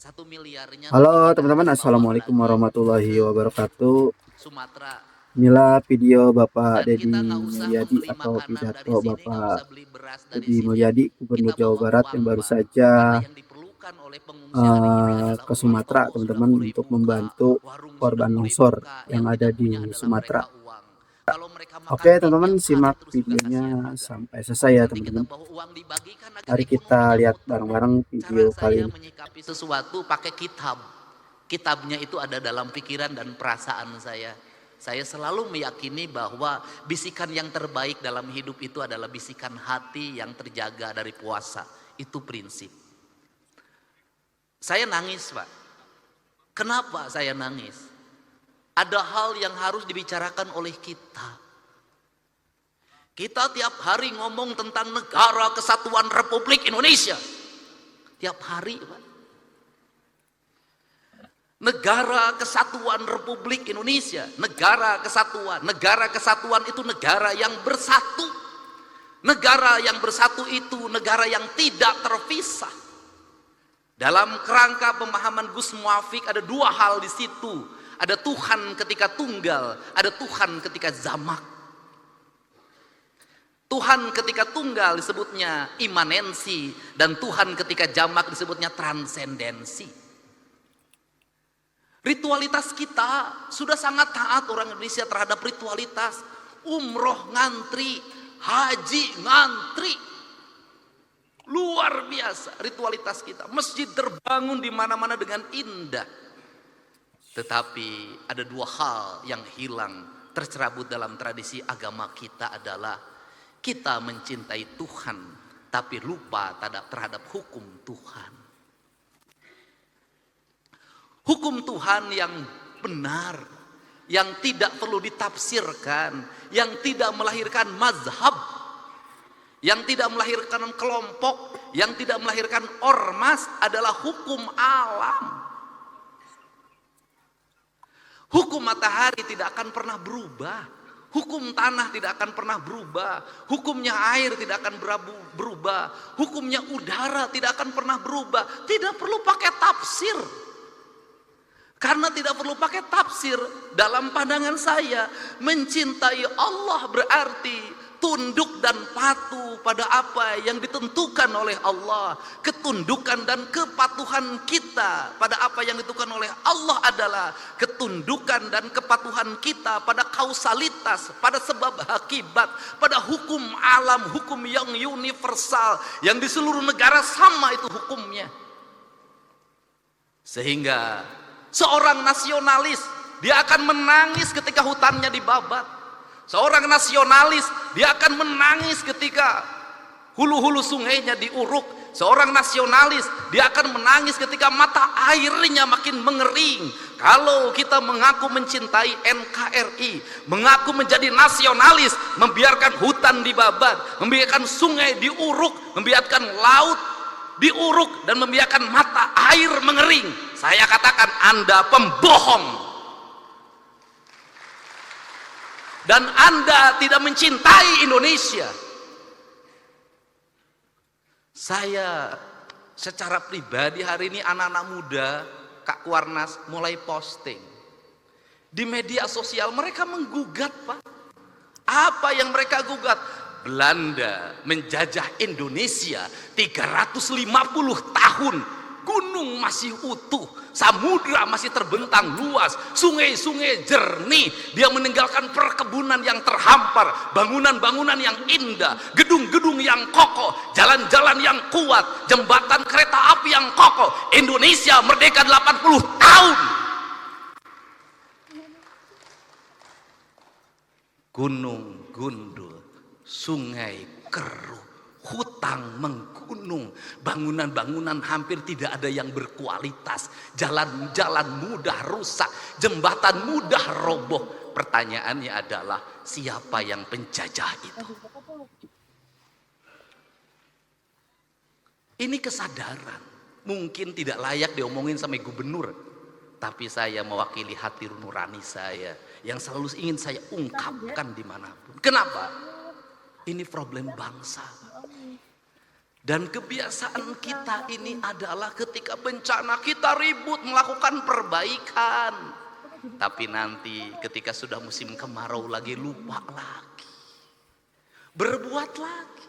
1 miliarnya Halo tapi tidak teman-teman, dibawa Assalamualaikum lagi warahmatullahi ke wabarakatuh. Sumatera. Inilah video Bapak Dan Deddy kita nggak usah Mulyadi membeli atau makanan pidato dari sini, nggak Bapak usah beli beras dari Deddy sini. Mulyadi, Gubernur Kita Jawa bawa Barat uang, yang baru Pak. saja Karena yang diperlukan oleh pengungsi hari ini adalah ke uang. Sumatera, Toko sudah teman-teman, mulai untuk buka, membantu warung sudah korban mulai longsor buka. yang Yang ada tidak di punya adalah Sumatera. mereka uang. Kalau mereka makan Oke teman-teman, pinjakan, simak terus juga videonya kasihan juga. sampai selesai ya Nanti kita teman-teman. bawa uang dibagikan agar Mari kita ekonominya lihat muter. bareng-bareng Cara video kali saya ini. menyikapi sesuatu pakai kitab. Kitabnya itu ada dalam pikiran dan perasaan saya. Saya selalu meyakini bahwa bisikan yang terbaik dalam hidup itu adalah bisikan hati yang terjaga dari puasa. Itu prinsip. Saya nangis, Pak. Kenapa saya nangis? Ada hal yang harus dibicarakan oleh kita. Kita tiap hari ngomong tentang Negara Kesatuan Republik Indonesia. Tiap hari, Pak. Negara Kesatuan Republik Indonesia, negara kesatuan itu negara yang bersatu. Negara yang bersatu itu negara yang tidak terpisah. Dalam kerangka pemahaman Gus Muafik ada dua hal di situ. Ada Tuhan ketika tunggal, ada Tuhan ketika jamak. Tuhan ketika tunggal disebutnya imanensi, dan Tuhan ketika jamak disebutnya transendensi. Ritualitas kita sudah sangat taat orang Indonesia terhadap ritualitas. Umroh ngantri, haji ngantri. Luar biasa ritualitas kita. Masjid terbangun di mana-mana dengan indah. Tetapi ada dua hal yang hilang tercerabut dalam tradisi agama kita adalah kita mencintai Tuhan tapi lupa terhadap hukum Tuhan. Hukum Tuhan yang benar, yang tidak perlu ditafsirkan, yang tidak melahirkan mazhab, yang tidak melahirkan kelompok, yang tidak melahirkan ormas adalah hukum alam. Hukum matahari tidak akan pernah berubah. Hukum tanah tidak akan pernah berubah. Hukumnya air tidak akan berubah. Hukumnya udara tidak akan pernah berubah. Tidak perlu pakai tafsir. Karena tidak perlu pakai tafsir, dalam pandangan saya mencintai Allah berarti tunduk dan patuh pada apa yang ditentukan oleh Allah. Ketundukan dan kepatuhan kita pada apa yang ditentukan oleh Allah adalah ketundukan dan kepatuhan kita pada kausalitas, pada sebab akibat, pada hukum alam, hukum yang universal, yang di seluruh negara sama itu hukumnya. Sehingga seorang nasionalis, dia akan menangis ketika hutannya dibabat. Seorang nasionalis, dia akan menangis ketika hulu-hulu sungainya diuruk. Seorang nasionalis, dia akan menangis ketika mata airnya makin mengering. Kalau kita mengaku mencintai NKRI, mengaku menjadi nasionalis, membiarkan hutan dibabat, membiarkan sungai diuruk, membiarkan laut diuruk, dan membiarkan mata air mengering, saya katakan Anda pembohong. Dan Anda tidak mencintai Indonesia. Saya secara pribadi hari ini anak-anak muda, Kak Kuarnas mulai posting. Di media sosial mereka menggugat, Pak. Apa yang mereka gugat? Belanda menjajah Indonesia 350 tahun. Gunung masih utuh, samudra masih terbentang luas, sungai-sungai jernih. Dia meninggalkan perkebunan yang terhampar, bangunan-bangunan yang indah, gedung-gedung yang kokoh, jalan-jalan yang kuat, jembatan kereta api yang kokoh. Indonesia merdeka 80 tahun. Gunung gundul, sungai keruh, hutang menggunung, bangunan-bangunan hampir tidak ada yang berkualitas, jalan-jalan mudah rusak, jembatan mudah roboh. Pertanyaannya adalah siapa yang penjajah itu? Ini kesadaran mungkin tidak layak diomongin sama gubernur, tapi saya mewakili hati nurani saya yang selalu ingin saya ungkapkan dimanapun. Kenapa? Ini problem bangsa. Dan kebiasaan kita ini adalah ketika bencana kita ribut melakukan perbaikan. Tapi nanti ketika sudah musim kemarau lagi lupa lagi. Berbuat lagi.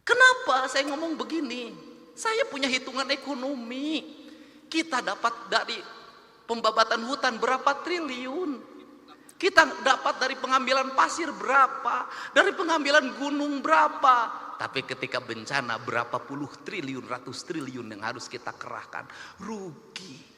Kenapa saya ngomong begini? Saya punya hitungan ekonomi. Kita dapat dari pembabatan hutan berapa triliun. Kita dapat dari pengambilan pasir berapa, dari pengambilan gunung berapa. Tapi ketika bencana berapa puluh triliun, ratus triliun yang harus kita kerahkan. Rugi.